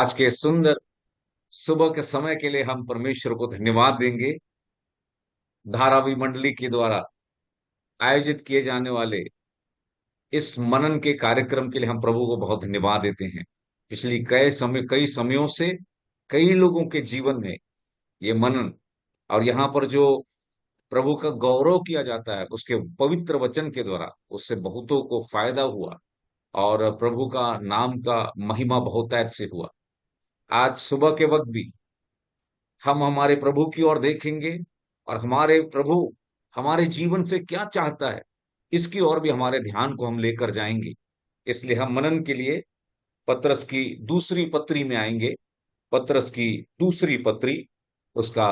आज के सुंदर सुबह के समय के लिए हम परमेश्वर को धन्यवाद देंगे। धारावी मंडली के द्वारा आयोजित किए जाने वाले इस मनन के कार्यक्रम के लिए हम प्रभु को बहुत धन्यवाद देते हैं। पिछली कई समयों से कई लोगों के जीवन में ये मनन और यहाँ पर जो प्रभु का गौरव किया जाता है उसके पवित्र वचन के द्वारा उससे बहुतों को फायदा हुआ और प्रभु का नाम का महिमा बहुतायत से हुआ। आज सुबह के वक्त भी हम हमारे प्रभु की ओर देखेंगे और हमारे प्रभु हमारे जीवन से क्या चाहता है इसकी ओर भी हमारे ध्यान को हम लेकर जाएंगे। इसलिए हम मनन के लिए पतरस की दूसरी पत्री में आएंगे। पतरस की दूसरी पत्री, उसका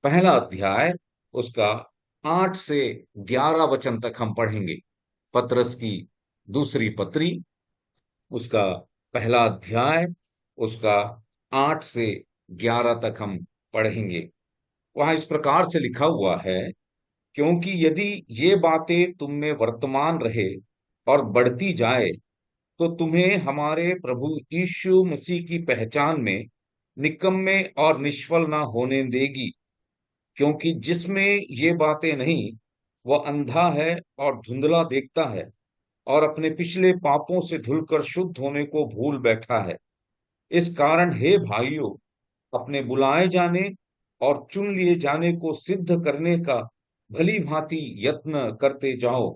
पहला अध्याय, उसका 8 से 11 वचन तक हम पढ़ेंगे। पतरस की दूसरी पत्री, उसका पहला अध्याय, उसका 8 से 11 तक हम पढ़ेंगे। वहां इस प्रकार से लिखा हुआ है, क्योंकि यदि ये बातें तुम में वर्तमान रहे और बढ़ती जाए तो तुम्हें हमारे प्रभु यीशु मसीह की पहचान में निकम्मे और निष्फल ना होने देगी। क्योंकि जिसमें ये बातें नहीं, वह अंधा है और धुंधला देखता है और अपने पिछले पापों से धुलकर शुद्ध होने को भूल बैठा है। इस कारण हे भाइयों, अपने बुलाए जाने और चुन लिए जाने को सिद्ध करने का भली भांति यत्न करते जाओ,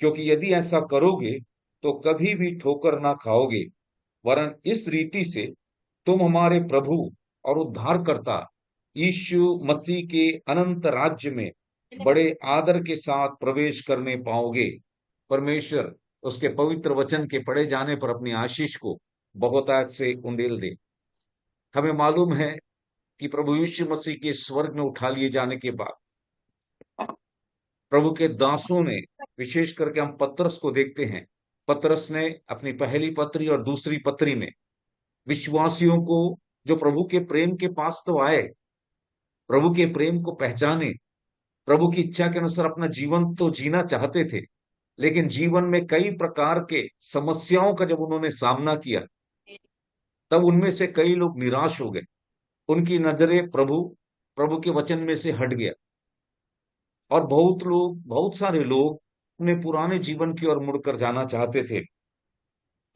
क्योंकि यदि ऐसा करोगे तो कभी भी ठोकर ना खाओगे, वरन इस रीति से तुम हमारे प्रभु और उद्धारकर्ता यीशु मसीह के अनंत राज्य में बड़े आदर के साथ प्रवेश करने पाओगे। परमेश्वर उसके पवित्र वचन के पढ़े जाने पर अपनी आशीष को बहुतायत से उंडेल दे। हमें मालूम है कि प्रभु यीशु मसीह के स्वर्ग में उठा लिए जाने के बाद प्रभु के दासों ने, विशेष करके हम पतरस को देखते हैं, पतरस ने अपनी पहली पत्री और दूसरी पत्री में विश्वासियों को, जो प्रभु के प्रेम के पास तो आए, प्रभु के प्रेम को पहचाने, प्रभु की इच्छा के अनुसार अपना जीवन तो जीना चाहते थे, लेकिन जीवन में कई प्रकार के समस्याओं का जब उन्होंने सामना किया तब उनमें से कई लोग निराश हो गए। उनकी नजरें प्रभु प्रभु के वचन में से हट गया और बहुत सारे लोग अपने पुराने जीवन की ओर मुड़कर जाना चाहते थे।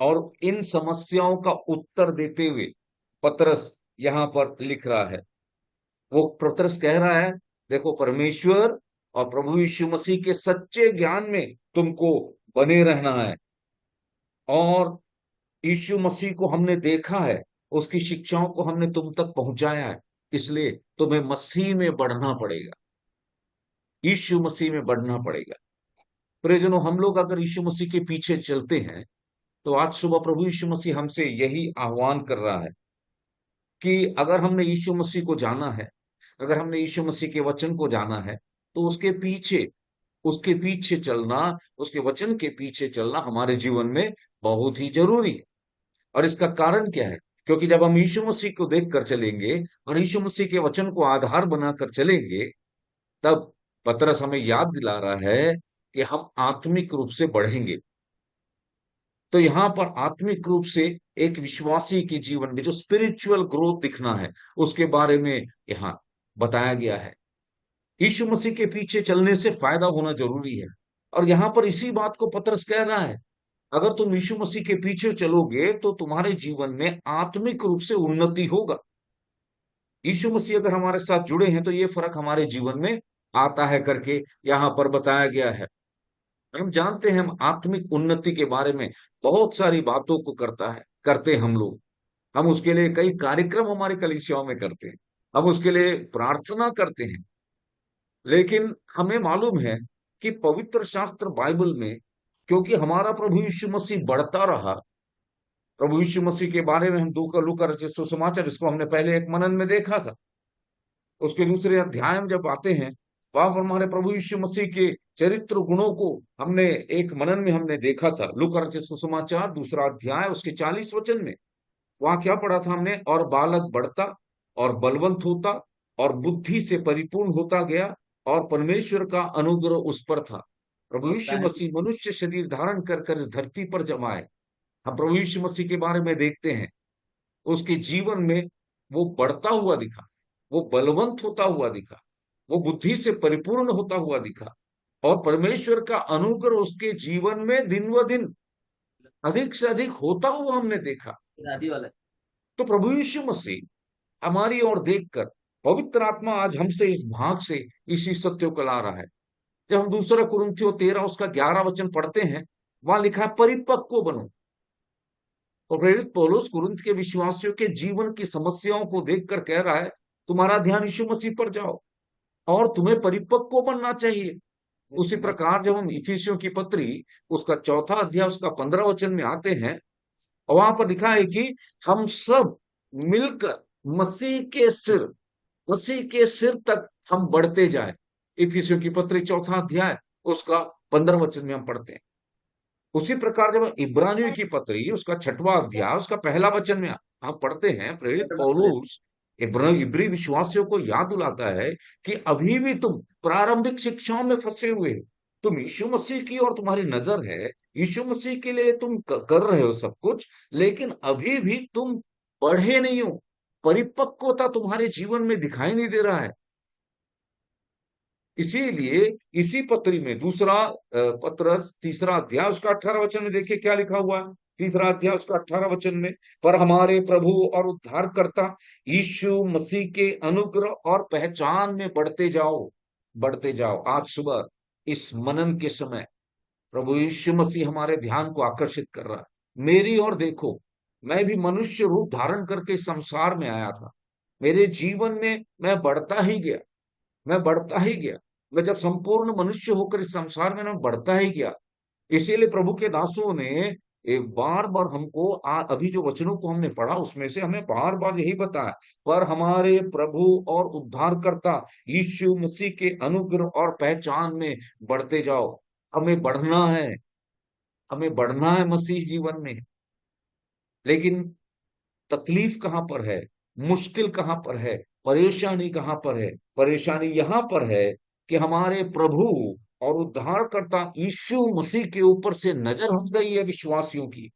और इन समस्याओं का उत्तर देते हुए पतरस यहां पर लिख रहा है। वो पतरस कह रहा है, देखो, परमेश्वर और प्रभु यीशु मसीह के सच्चे ज्ञान में तुमको बने रहना है, और यीशु मसीह को हमने देखा है, उसकी शिक्षाओं को हमने तुम तक पहुंचाया है, इसलिए तुम्हें मसीह में बढ़ना पड़ेगा, यीशु मसीह में बढ़ना पड़ेगा। प्रियजनों, हम लोग अगर यीशु मसीह के पीछे चलते हैं तो आज सुबह प्रभु यीशु मसीह हमसे यही आह्वान कर रहा है कि अगर हमने यीशु मसीह को जाना है, अगर हमने यीशु मसीह के वचन को जाना है, तो उसके पीछे चलना, उसके वचन के पीछे चलना हमारे जीवन में बहुत ही जरूरी है। और इसका कारण क्या है? क्योंकि जब हम यीशु मसीह को देखकर चलेंगे और यीशु मसीह के वचन को आधार बनाकर चलेंगे, तब पतरस हमें याद दिला रहा है कि हम आत्मिक रूप से बढ़ेंगे। तो यहां पर आत्मिक रूप से एक विश्वासी के जीवन में जो स्पिरिचुअल ग्रोथ दिखना है, उसके बारे में यहां बताया गया है। यीशु मसीह के पीछे चलने से फायदा होना जरूरी है। और यहां पर इसी बात को पतरस कह रहा है, अगर तुम यीशु मसीह के पीछे चलोगे तो तुम्हारे जीवन में आत्मिक रूप से उन्नति होगा। यीशु मसीह अगर हमारे साथ जुड़े हैं तो ये फर्क हमारे जीवन में आता है करके यहां पर बताया गया है। हम जानते हैं, हम आत्मिक उन्नति के बारे में बहुत सारी बातों को करते हैं हम लोग। हम उसके लिए कई कार्यक्रम हमारी कलीसियाओं में करते हैं, हम उसके लिए प्रार्थना करते हैं। लेकिन हमें मालूम है कि पवित्र शास्त्र बाइबल में, क्योंकि हमारा प्रभु यीशु मसीह बढ़ता रहा, प्रभु यीशु मसीह के बारे में हम लूका रचित सुसमाचार, जिसको हमने पहले एक मनन में देखा था, उसके दूसरे अध्याय में जब आते हैं, वहां पर हमारे प्रभु यीशु मसीह के चरित्र गुणों को हमने एक मनन में हमने देखा था। लूका रचित सुसमाचार दूसरा अध्याय उसके 40 वचन में वहां क्या पढ़ा था हमने? और बालक बढ़ता और बलवंत होता और बुद्धि से परिपूर्ण होता गया और परमेश्वर का अनुग्रह उस पर था। प्रभु यीशु मसीह मनुष्य शरीर धारण कर कर इस धरती पर जमाए। हम प्रभु यीशु मसीह के बारे में देखते हैं उसके जीवन में वो बढ़ता हुआ दिखा, वो बलवंत होता हुआ दिखा, वो बुद्धि से परिपूर्ण होता हुआ दिखा, और परमेश्वर का अनुग्रह उसके जीवन में दिन व दिन अधिक से अधिक होता हुआ हमने देखा। दादी वाला। तो प्रभु यीशु मसीह हमारी ओर देखकर, पवित्र आत्मा आज हमसे इस भाग से इसी सत्य को ला रहा है। जब हम दूसरा कुरिन्थियों 13 उसका 11 वचन पढ़ते हैं, वहां लिखा है परिपक्व बनो। और प्रेरित पौलुस कुरिन्थ के विश्वासियों के जीवन की समस्याओं को देखकर कह रहा है, तुम्हारा ध्यान यीशु मसीह पर जाओ और तुम्हें परिपक्व बनना चाहिए। उसी प्रकार जब हम इफिसियों की पत्री उसका चौथा अध्याय उसका 15 वचन में आते हैं, और वहां पर लिखा है कि हम सब मिलकर मसीह के सिर तक हम बढ़ते जाए। इफिसियों की पत्री चौथा अध्याय उसका 15 वचन में हम पढ़ते हैं। उसी प्रकार जब हम इब्रानियों की पत्री उसका छठवां अध्याय उसका पहला वचन में हम पढ़ते हैं, प्रेरित पौलुस इब्री विश्वासियों को याद दिलाता है कि अभी भी तुम प्रारंभिक शिक्षाओं में फंसे हुए हो। तुम यीशु मसीह की और तुम्हारी नजर है, यीशु मसीह के लिए तुम कर रहे हो सब कुछ, लेकिन अभी भी तुम बढ़े नहीं हो। परिपक्वता तुम्हारे जीवन में दिखाई नहीं दे रहा है। इसीलिए इसी पत्री में दूसरा पत्र तीसरा अध्याय उसका 18 वचन में देखिए क्या लिखा हुआ है। तीसरा अध्याय उसका 18 वचन में, पर हमारे प्रभु और उद्धारकर्ता यीशु मसीह के अनुग्रह और पहचान में बढ़ते जाओ, बढ़ते जाओ। आज सुबह इस मनन के समय प्रभु यीशु मसीह हमारे ध्यान को आकर्षित कर रहा है। मेरी ओर देखो, मैं भी मनुष्य रूप धारण करके इस संसार में आया था। मेरे जीवन में मैं बढ़ता ही गया, मैं बढ़ता ही गया। मैं जब संपूर्ण मनुष्य होकर इस संसार में मैं बढ़ता ही गया। इसीलिए प्रभु के दासों ने एक बार बार हमको अभी जो वचनों को हमने पढ़ा उसमें से हमें बार बार यही बताया, पर हमारे प्रभु और उद्धारकर्ता यीशु मसीह के अनुग्रह और पहचान में बढ़ते जाओ। हमें बढ़ना है, हमें बढ़ना है मसीह जीवन में। लेकिन तकलीफ कहां पर है, मुश्किल कहां पर है, परेशानी कहां पर है? परेशानी यहां पर है कि हमारे प्रभु और उद्धारकर्ता यीशु मसीह के ऊपर से नजर हट गई है विश्वासियों की।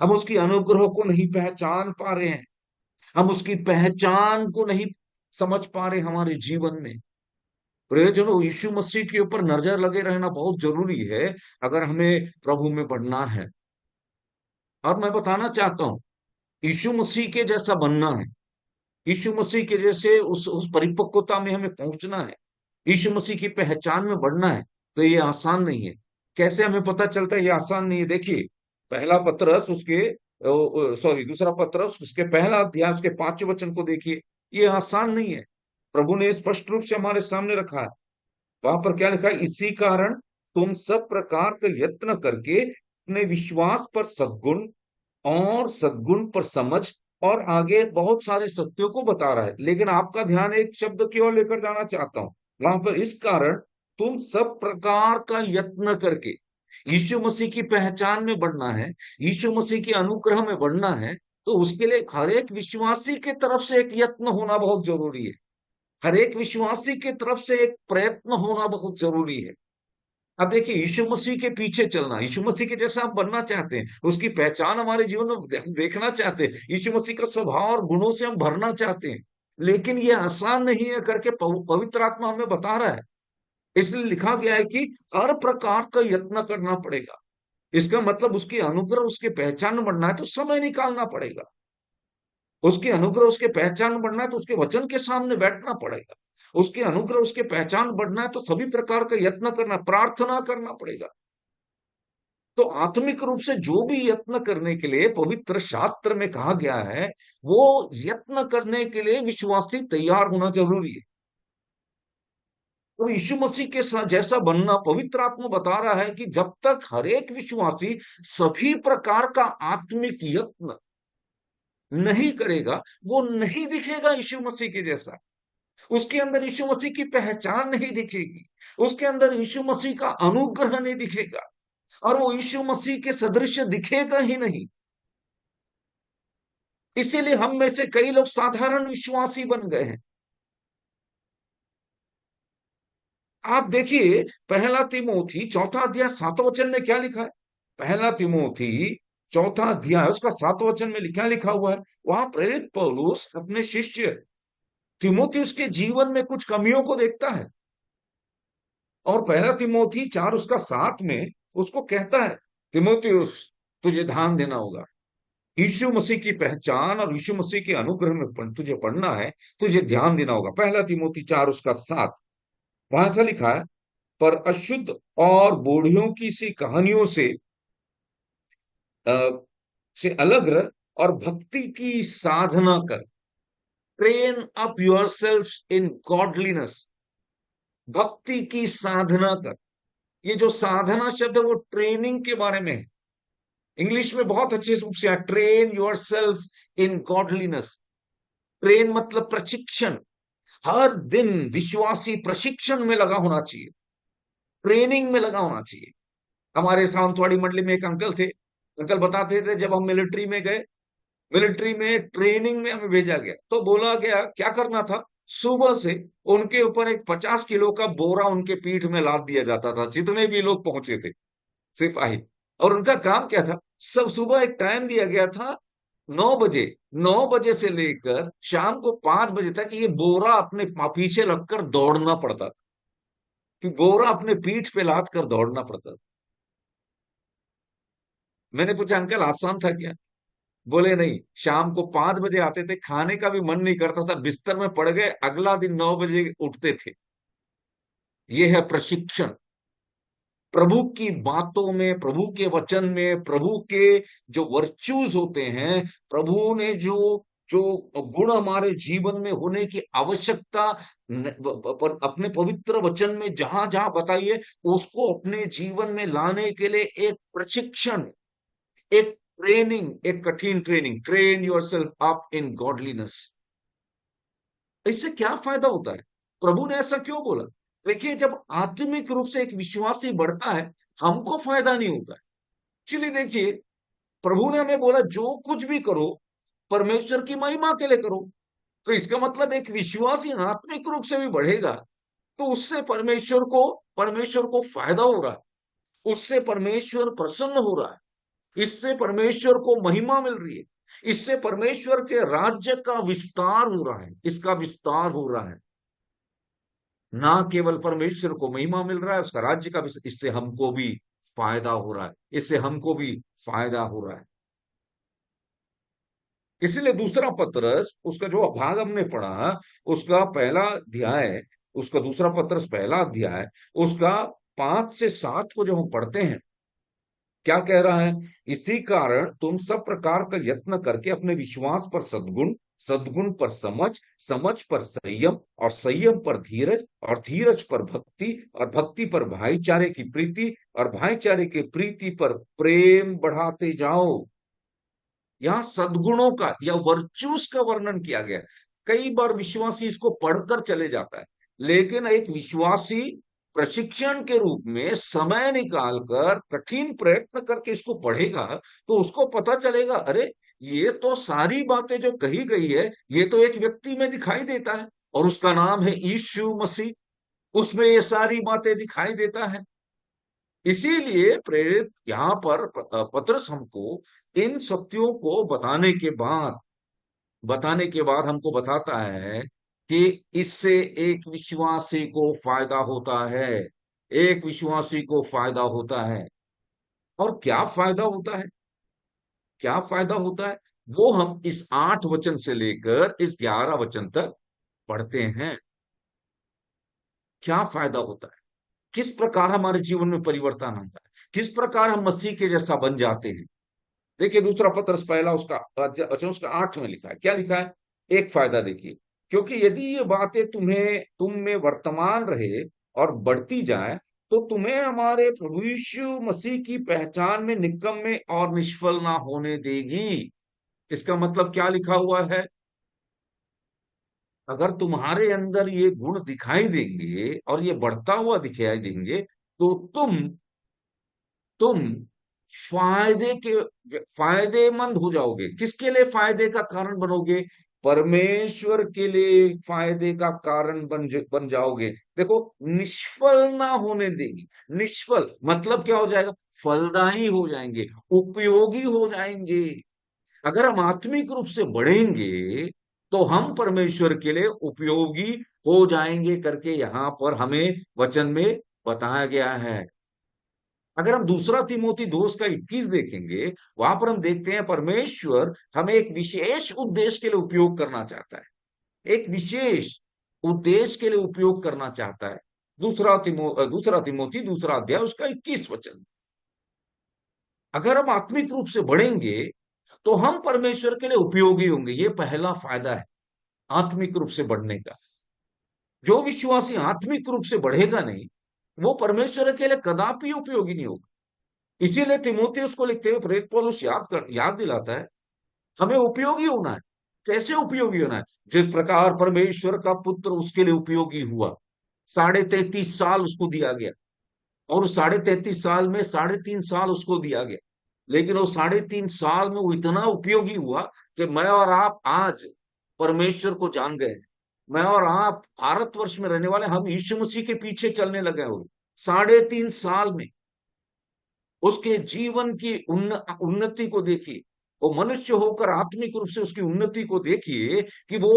हम उसकी अनुग्रह को नहीं पहचान पा रहे हैं, हम उसकी पहचान को नहीं समझ पा रहे हमारे जीवन में। प्रियजनों, यीशु मसीह के ऊपर नजर लगे रहना बहुत जरूरी है अगर हमें प्रभु में बढ़ना है। और मैं बताना चाहता हूं, यीशु मसीह के जैसा बनना है, यीशु मसीह के जैसे उस परिपक्वता में हमें पहुंचना है, यीशु मसीह की पहचान में बढ़ना है, तो ये आसान नहीं है। कैसे हमें पता चलता है ये आसान नहीं है? देखिए, पहला पत्रस उसके सॉरी दूसरा पत्रस उसके पहला अध्याय उसके 5वें वचन को देखिए। ये आसान नहीं है, प्रभु ने स्पष्ट रूप से हमारे सामने रखा है। वहां पर क्या लिखा है? इसी कारण तुम सब प्रकार का यत्न करके अपने विश्वास पर सद्गुण और सद्गुण पर समझ, और आगे बहुत सारे सत्यों को बता रहा है। लेकिन आपका ध्यान एक शब्द की ओर लेकर जाना चाहता हूं। वहां पर इस कारण तुम सब प्रकार का यत्न करके यीशु मसीह की पहचान में बढ़ना है, यीशु मसीह के अनुग्रह में बढ़ना है, तो उसके लिए हर एक विश्वासी की तरफ से एक यत्न होना बहुत जरूरी है। हर एक विश्वासी की तरफ से एक प्रयत्न होना बहुत जरूरी है। अब देखिए, यीशु मसीह के पीछे चलना, यीशु मसीह के जैसा हम बनना चाहते हैं, उसकी पहचान हमारे जीवन में हम देखना चाहते हैं, यीशु मसीह का स्वभाव और गुणों से हम भरना चाहते हैं। लेकिन ये आसान नहीं है करके पवित्र आत्मा हमें बता रहा है। इसलिए लिखा गया है कि हर प्रकार का यत्न करना पड़ेगा। इसका मतलब उसकी अनुग्रह उसके पहचान में बढ़ना है तो समय निकालना पड़ेगा। उसके अनुग्रह उसके पहचान बढ़ना है तो उसके वचन के सामने बैठना पड़ेगा। उसके अनुग्रह उसके पहचान बढ़ना है तो सभी प्रकार का यत्न करना, प्रार्थना करना पड़ेगा। तो आत्मिक रूप से जो भी यत्न करने के लिए पवित्र शास्त्र में कहा गया है, वो यत्न करने के लिए विश्वासी तैयार होना जरूरी है। तो यीशु मसीह के साथ जैसा बनना, पवित्र आत्मा बता रहा है कि जब तक हर एक विश्वासी सभी प्रकार का आत्मिक यत्न नहीं करेगा, वो नहीं दिखेगा यीशु मसीह के जैसा। उसके अंदर यीशु मसीह की पहचान नहीं दिखेगी, उसके अंदर यीशु मसीह का अनुग्रह नहीं दिखेगा, और वो यीशु मसीह के सदृश दिखेगा ही नहीं। इसीलिए हम में से कई लोग साधारण विश्वासी बन गए हैं। आप देखिए, पहला तिमोथी चौथा अध्याय 7वें वचन में क्या लिखा है? पहला तिमोथी चौथा अध्याय उसका 7 वचन में क्या लिखा हुआ है, वहां प्रेरित पौलुस अपने शिष्य तिमोथियुस के जीवन में कुछ कमियों को देखता है, और पहला तिमोथी 4 उसका 7 में उसको कहता है, तिमोथियुस तुझे ध्यान देना होगा, यीशु मसीह की पहचान और यीशु मसीह के अनुग्रह में तुझे पढ़ना है, तुझे ध्यान देना होगा। पहला तिमोथी 4 उसका 7, वहां ऐसा लिखा है, पर अशुद्ध और बूढ़ियों की सी कहानियों अ, से अलग रह और भक्ति की साधना कर। Train up yourself in godliness. भक्ति की साधना कर। ये जो साधना शब्द है वो ट्रेनिंग के बारे में है। इंग्लिश में बहुत अच्छे रूप से है, train yourself in godliness. Train मतलब प्रशिक्षण। हर दिन विश्वासी प्रशिक्षण में लगा होना चाहिए, ट्रेनिंग में लगा होना चाहिए। हमारे सावंतवाड़ी मंडली में एक अंकल थे, अंकल बताते थे, जब हम मिलिट्री में गए, मिलिट्री में ट्रेनिंग में हमें भेजा गया, तो बोला गया क्या करना था, सुबह से उनके ऊपर एक 50 किलो का बोरा उनके पीठ में लाद दिया जाता था, जितने भी लोग पहुंचे थे सिपाही। और उनका काम क्या था, सब सुबह एक टाइम दिया गया था, 9 बजे, 9 बजे से लेकर शाम को 5 बजे तक ये बोरा अपने पीछे रखकर दौड़ना पड़ता था, कि बोरा अपने पीठ पे लाद कर दौड़ना पड़ता था। मैंने पूछा अंकल आसान था क्या, बोले नहीं, शाम को 5 बजे आते थे, खाने का भी मन नहीं करता था, बिस्तर में पड़ गए, अगला दिन 9 बजे उठते थे। ये है प्रशिक्षण। प्रभु की बातों में, प्रभु के वचन में, प्रभु के जो वर्च्यूज होते हैं, प्रभु ने जो जो गुण हमारे जीवन में होने की आवश्यकता पर अपने पवित्र वचन में जहां जहां बताई है, उसको अपने जीवन में लाने के लिए एक प्रशिक्षण, एक ट्रेनिंग, एक कठिन training, train yourself up in godliness. इससे क्या फायदा होता है, प्रभु ने ऐसा क्यों बोला। देखिए, जब आत्मिक रूप से एक विश्वासी बढ़ता है, हमको फायदा नहीं होता है। चलिए देखिए, प्रभु ने हमें बोला जो कुछ भी करो परमेश्वर की महिमा के लिए करो। तो इसका मतलब एक विश्वासी आत्मिक रूप से भी बढ़ेगा, तो उससे परमेश्वर को फायदा हो रहा है, उससे परमेश्वर प्रसन्न हो रहा है, इससे परमेश्वर को महिमा मिल रही है, इससे परमेश्वर के राज्य का विस्तार हो रहा है, इसका विस्तार हो रहा है। ना केवल परमेश्वर को महिमा मिल रहा है, उसका राज्य का भी, इससे हमको भी फायदा हो रहा है, इससे हमको भी फायदा हो रहा है। इसलिए दूसरा पत्रस, उसका जो भाग हमने पढ़ा, उसका पहला अध्याय, उसका दूसरा पत्रस पहला अध्याय, उसका 5 से 7 को जो हम पढ़ते हैं, क्या कह रहा है, इसी कारण तुम सब प्रकार का यत्न करके अपने विश्वास पर सद्गुण, सद्गुण पर समझ, समझ पर संयम, और संयम पर धीरज, और धीरज पर भक्ति, और भक्ति पर भाईचारे की प्रीति, और भाईचारे की प्रीति पर प्रेम बढ़ाते जाओ। यहां सद्गुणों का या वर्चूस का वर्णन किया गया है। कई बार विश्वासी इसको पढ़कर चले जाता है, लेकिन एक विश्वासी प्रशिक्षण के रूप में समय निकालकर कठिन प्रयत्न करके इसको पढ़ेगा, तो उसको पता चलेगा, अरे ये तो सारी बातें जो कही गई है, ये तो एक व्यक्ति में दिखाई देता है, और उसका नाम है यीशु मसीह। उसमें ये सारी बातें दिखाई देता है। इसीलिए प्रेरित यहां पर पतरस हमको इन सत्यों को बताने के बाद हमको बताता है कि इससे एक विश्वासी को फायदा होता है, एक विश्वासी को फायदा होता है। और क्या फायदा होता है, क्या फायदा होता है, वो हम इस 8 वचन से लेकर इस 11 वचन तक पढ़ते हैं। क्या फायदा होता है, किस प्रकार हमारे जीवन में परिवर्तन आता है, किस प्रकार हम मसीह के जैसा बन जाते हैं। देखिए, दूसरा पत्रस पहला उसका अच्छा उसका 8 में लिखा है, क्या लिखा है, एक फायदा देखिए, क्योंकि यदि ये बातें तुम में वर्तमान रहे और बढ़ती जाए, तो तुम्हें हमारे प्रभु यीशु मसीह की पहचान में निकम्मे और निष्फल ना होने देगी। इसका मतलब क्या लिखा हुआ है, अगर तुम्हारे अंदर ये गुण दिखाई देंगे और ये बढ़ता हुआ दिखाई देंगे, तो तुम फायदेमंद हो जाओगे। किसके लिए फायदे का कारण बनोगे, परमेश्वर के लिए फायदे का कारण बन जाओगे। देखो, निष्फल ना होने देगी। निष्फल मतलब क्या हो जाएगा? फलदायी हो जाएंगे, उपयोगी हो जाएंगे। अगर हम आत्मिक रूप से बढ़ेंगे तो हम परमेश्वर के लिए उपयोगी हो जाएंगे करके यहां पर हमें वचन में बताया गया है। अगर हम दूसरा तिमोथी 2:21 देखेंगे, वहां पर हम देखते हैं परमेश्वर हमें एक विशेष उद्देश्य के लिए उपयोग करना चाहता है। एक विशेष उद्देश्य के लिए उपयोग करना चाहता है। दूसरा तिमोथी 2 अध्याय उसका 21 वचन। अगर हम आत्मिक रूप से बढ़ेंगे तो हम परमेश्वर के लिए उपयोगी होंगे। ये पहला फायदा है आत्मिक रूप से बढ़ने का। जो विश्वासी आत्मिक रूप से बढ़ेगा नहीं, वो परमेश्वर के लिए कदापि उपयोगी नहीं होगा। इसीलिए तिमोथियुस को लिखते हुए प्रेरित पौलुस याद दिलाता है, हमें उपयोगी होना है। कैसे उपयोगी होना है? जिस प्रकार परमेश्वर का पुत्र उसके लिए उपयोगी हुआ। 33.5 साल उसको दिया गया, और उस 33.5 साल में 3.5 साल उसको दिया गया, लेकिन वो 3.5 साल में वो इतना उपयोगी हुआ कि मैं और आप आज परमेश्वर को जान गए। मैं और आप भारतवर्ष में रहने वाले हम यीशु मसीह के पीछे चलने लगे हुए। 3.5 साल में उसके जीवन की उन्नति को देखिए। वो मनुष्य होकर आत्मिक रूप से उसकी उन्नति को देखिए कि वो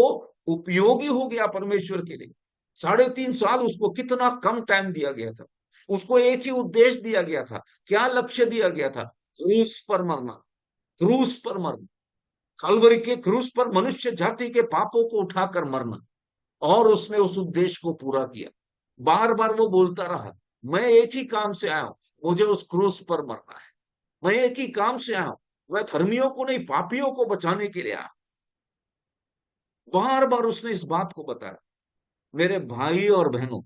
उपयोगी हो गया परमेश्वर के लिए। 3.5 साल उसको कितना कम टाइम दिया गया था। उसको एक ही उद्देश्य दिया गया था। क्या लक्ष्य दिया गया था? क्रूस पर मरना। क्रूस पर मरना, कलवरी के क्रूस पर मनुष्य जाति के पापों को उठाकर मरना। और उसने उस उद्देश्य को पूरा किया। बार बार वो बोलता रहा, मैं एक ही काम से आया हूं, मुझे उस क्रूस पर मरना है। मैं एक ही काम से आया हूं, मैं धर्मियों को नहीं पापियों को बचाने के लिए आया। बार बार उसने इस बात को बताया। मेरे भाई और बहनों,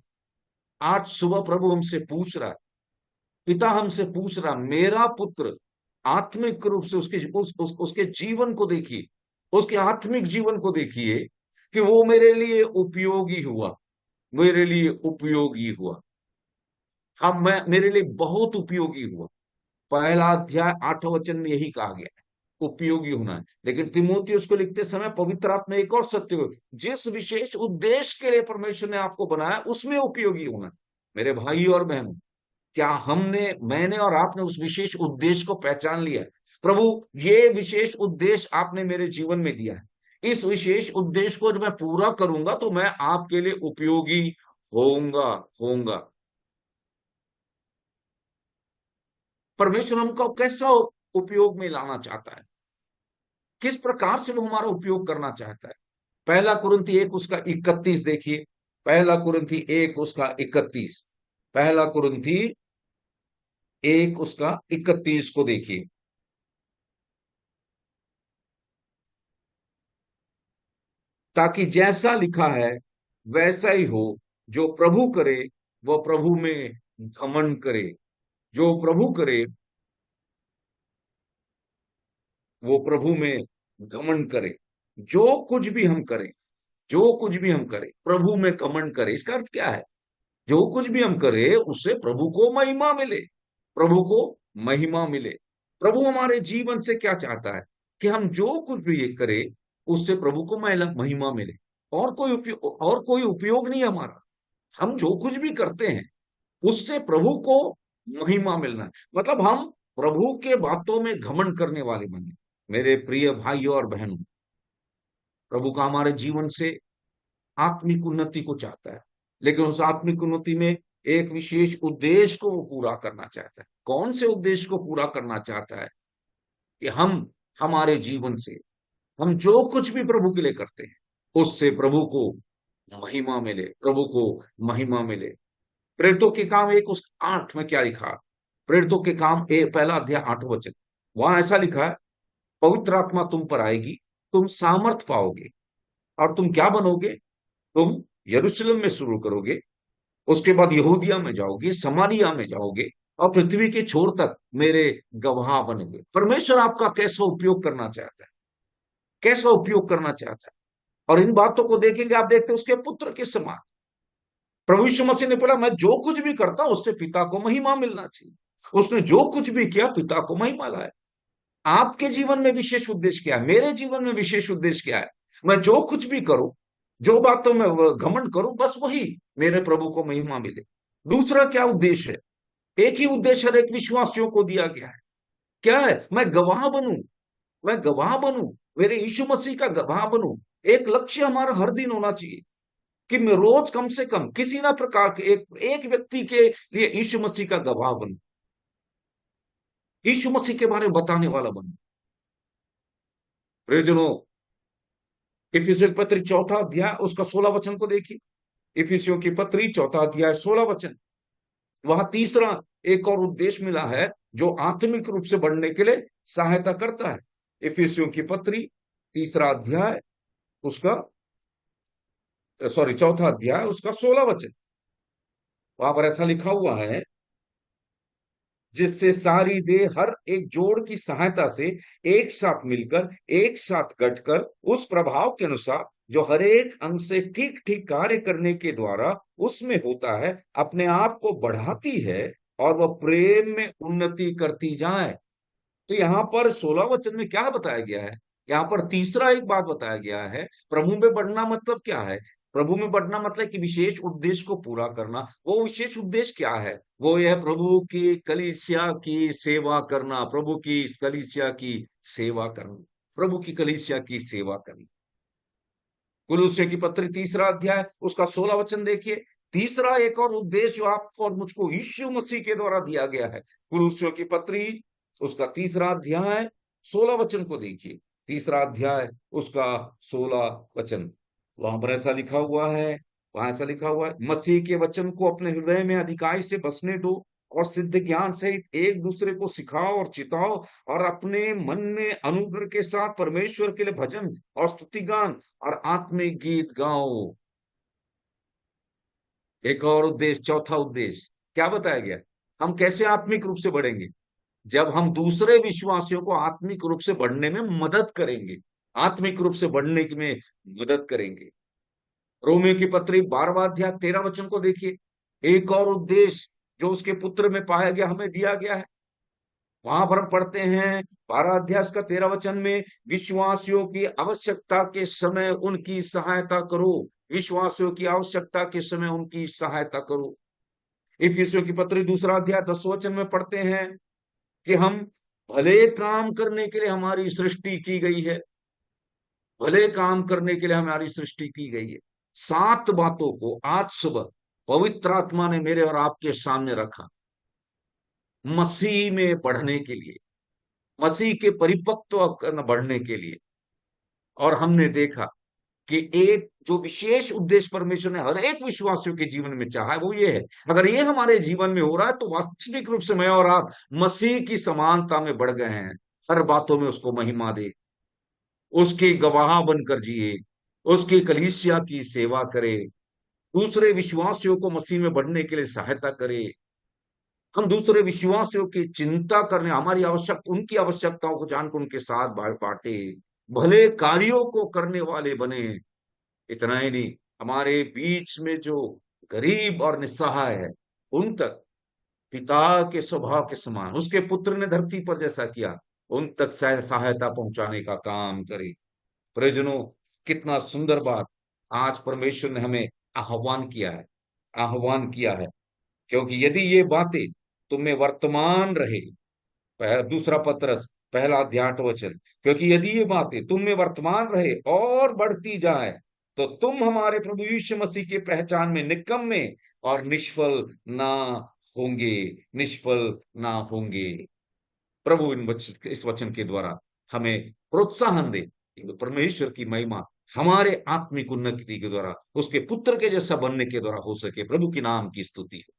आज सुबह प्रभु हमसे पूछ रहा है, पिता हमसे पूछ रहा, मेरा पुत्र आत्मिक रूप से उसके जीवन को देखिए, उसके आत्मिक जीवन को देखिए कि वो मेरे लिए उपयोगी हुआ। मेरे लिए उपयोगी हुआ। हाँ, मैं मेरे लिए बहुत उपयोगी हुआ। पहला अध्याय 8 वचन में यही कहा गया है, उपयोगी होना है। लेकिन तिमोथियुस को लिखते समय पवित्र आत्मा एक और सत्य हो, जिस विशेष उद्देश्य के लिए परमेश्वर ने आपको बनाया उसमें उपयोगी होना है। मेरे भाई और बहनों, क्या मैंने और आपने उस विशेष उद्देश्य को पहचान लिया है? प्रभु, ये विशेष उद्देश्य आपने मेरे जीवन में दिया है। इस विशेष उद्देश्य को जब मैं पूरा करूंगा तो मैं आपके लिए उपयोगी होऊंगा होऊंगा। परमेश्वर हमको कैसा उपयोग में लाना चाहता है? किस प्रकार से वो हमारा उपयोग करना चाहता है? पहला कुरिन्थी 1 उसका 31 देखिए। पहला कुरिन्थी 1 उसका 31। पहला कुरिन्थी 1 उसका 31 को देखिए। ताकि जैसा लिखा है वैसा ही हो, जो प्रभु करे वह प्रभु में घमंड करे। जो प्रभु करे वो प्रभु में घमंड करे। जो कुछ भी हम करें, जो कुछ भी हम करें प्रभु में घमंड करें। इसका अर्थ क्या है? जो कुछ भी हम करें उससे प्रभु को महिमा मिले। प्रभु को महिमा मिले। प्रभु हमारे जीवन से क्या चाहता है? कि हम जो कुछ भी ये करें उससे प्रभु को महिमा मिले। और कोई उपयोग नहीं है हमारा। हम जो कुछ भी करते हैं उससे प्रभु को महिमा मिलना है। मतलब हम प्रभु के बातों में घमंड करने वाले बने। मेरे प्रिय भाइयों और बहनों, प्रभु का हमारे जीवन से आत्मिक उन्नति को चाहता है, लेकिन उस आत्मिक उन्नति में एक विशेष उद्देश्य को वो पूरा करना चाहता है। कौन से उद्देश्य को पूरा करना चाहता है? कि हमारे जीवन से हम जो कुछ भी प्रभु के लिए करते हैं उससे प्रभु को महिमा मिले। प्रभु को महिमा मिले। प्रेरितों के काम 1 उस 8 में क्या लिखा? प्रेरितों के काम पहला अध्याय 8 वचन। वहां ऐसा लिखा है, पवित्र आत्मा तुम पर आएगी, तुम सामर्थ पाओगे, और तुम क्या बनोगे? तुम यरूशलेम में शुरू करोगे, उसके बाद यहूदिया में जाओगे, समारिया में जाओगे, और पृथ्वी के छोर तक मेरे गवाह बनेंगे। परमेश्वर आपका कैसा उपयोग करना चाहता है? कैसा उपयोग करना चाहता है? और इन बातों को देखेंगे, आप देखते हैं उसके पुत्र के समान। प्रभु यीशु मसीह ने बोला, मैं जो कुछ भी करता हूं उससे पिता को महिमा मिलना चाहिए। उसने जो कुछ भी किया पिता को महिमा लाया। आपके जीवन में विशेष उद्देश्य क्या है? मेरे जीवन में विशेष उद्देश्य क्या है? मैं जो कुछ भी करूं, जो बातों में घमंड करूं, बस वही मेरे प्रभु को महिमा मिले। दूसरा क्या उद्देश्य है? एक ही उद्देश्य हर एक विश्वासियों को दिया गया है। क्या है? मैं गवाह बनूं। मैं गवाह बनूं, मेरे यीशु मसीह का गवाह बनूं। एक लक्ष्य हमारा हर दिन होना चाहिए कि मैं रोज कम से कम किसी ना प्रकार के एक एक व्यक्ति के लिए यीशु मसीह का गवाह बनूं, यीशु मसीह के बारे में बताने वाला बनूं। प्रियजनों, इफिसियों की पत्री चौथा अध्याय उसका 16 वचन को देखिए। इफिसियों की पत्री चौथा अध्याय 16 वचन। वहां तीसरा एक और उद्देश्य मिला है जो आत्मिक रूप से बढ़ने के लिए सहायता करता है। इफिसियों की पत्री तीसरा अध्याय उसका चौथा अध्याय उसका 16 वचन। वहां पर ऐसा लिखा हुआ है, जिससे सारी देह हर एक जोड़ की सहायता से एक साथ मिलकर एक साथ गठकर उस प्रभाव के अनुसार जो हर एक अंग से ठीक ठीक कार्य करने के द्वारा उसमें होता है, अपने आप को बढ़ाती है और वह प्रेम में उन्नति करती जाए। तो यहाँ पर 16 वचन में क्या बताया गया है? यहाँ पर तीसरा एक बात बताया गया है। प्रभु में बढ़ना मतलब क्या है? प्रभु में बढ़ना मतलब कि विशेष उद्देश्य को पूरा करना। वो विशेष उद्देश्य क्या है? वो यह प्रभु की कलीसिया की सेवा करना, प्रभु की इस कलीसिया की सेवा करना, प्रभु की कलीसिया की सेवा करना। कुलुस्से की पत्री तीसरा अध्याय उसका 16 वचन देखिए। तीसरा एक और उद्देश्य जो आपको और मुझको यीशु मसीह के द्वारा दिया गया है। कुलुस्सियों की पत्री उसका तीसरा अध्याय 16 वचन को देखिए। तीसरा अध्याय उसका 16 वचन। वहां पर ऐसा लिखा हुआ है, वहां ऐसा लिखा हुआ है, मसीह के वचन को अपने हृदय में अधिकाई से बसने दो और सिद्ध ज्ञान सहित एक दूसरे को सिखाओ और चिताओ, और अपने मन में अनुग्रह के साथ परमेश्वर के लिए भजन और स्तुति गान और आत्मिक गीत गाओ। एक और उद्देश्य, चौथा उद्देश्य क्या बताया गया? हम कैसे आत्मिक रूप से बढ़ेंगे? जब हम दूसरे विश्वासियों को आत्मिक रूप से बढ़ने में मदद करेंगे, आत्मिक रूप से बढ़ने में मदद करेंगे। रोमियो की पत्री 12वां अध्याय 13 वचन को देखिए। एक और उद्देश्य जो उसके पुत्र में पाया गया, हमें दिया गया है। वहां पर हम पढ़ते हैं 12 अध्याय का 13 वचन में, विश्वासियों की आवश्यकता के समय उनकी सहायता करो। विश्वासियों की आवश्यकता के समय उनकी सहायता करो। इफिसियों की पत्री दूसरा अध्याय 10 वचन में पढ़ते हैं कि हम भले काम करने के लिए हमारी सृष्टि की गई है। भले काम करने के लिए हमारी सृष्टि की गई है। 7 बातों को आज सुबह पवित्र आत्मा ने मेरे और आपके सामने रखा, मसीह में बढ़ने के लिए, मसीह के परिपक्व बढ़ने के लिए। और हमने देखा कि एक जो विशेष उद्देश्य परमेश्वर ने हर एक विश्वासियों के जीवन में चाहा है, वो ये है, अगर ये हमारे जीवन में हो रहा है तो वास्तविक रूप से मैं और आप मसीह की समानता में बढ़ गए हैं। हर बातों में उसको महिमा दे, उसके गवाह बनकर जिए, उसकी कलीसिया की सेवा करे, दूसरे विश्वासियों को मसीह में बढ़ने के लिए सहायता करे। हम दूसरे विश्वासियों की चिंता करने, हमारी आवश्यकता, उनकी आवश्यकताओं को जानकर उनके साथ बांटे, भले कार्यों को करने वाले बने। इतना ही नहीं, हमारे बीच में जो गरीब और निस्सहाय है, उन तक पिता के स्वभाव के समान उसके पुत्र ने धरती पर जैसा किया, उन तक सहायता पहुंचाने का काम करे। परिजनों, कितना सुंदर बात आज परमेश्वर ने हमें आह्वान किया है, आह्वान किया है। क्योंकि यदि ये बातें तुम में वर्तमान रहे, दूसरा पत्रस पहला अध्याय 8 वचन, क्योंकि यदि ये बातें तुम में वर्तमान रहे और बढ़ती जाए, तो तुम हमारे प्रभु यीशु मसीह की पहचान में निकम्मे और निष्फल ना होंगे, निष्फल ना होंगे। प्रभु इस वचन के द्वारा हमें प्रोत्साहन दे कि परमेश्वर की महिमा हमारे आत्मिक उन्नति के द्वारा, उसके पुत्र के जैसा बनने के द्वारा हो सके। प्रभु के नाम की स्तुति हो।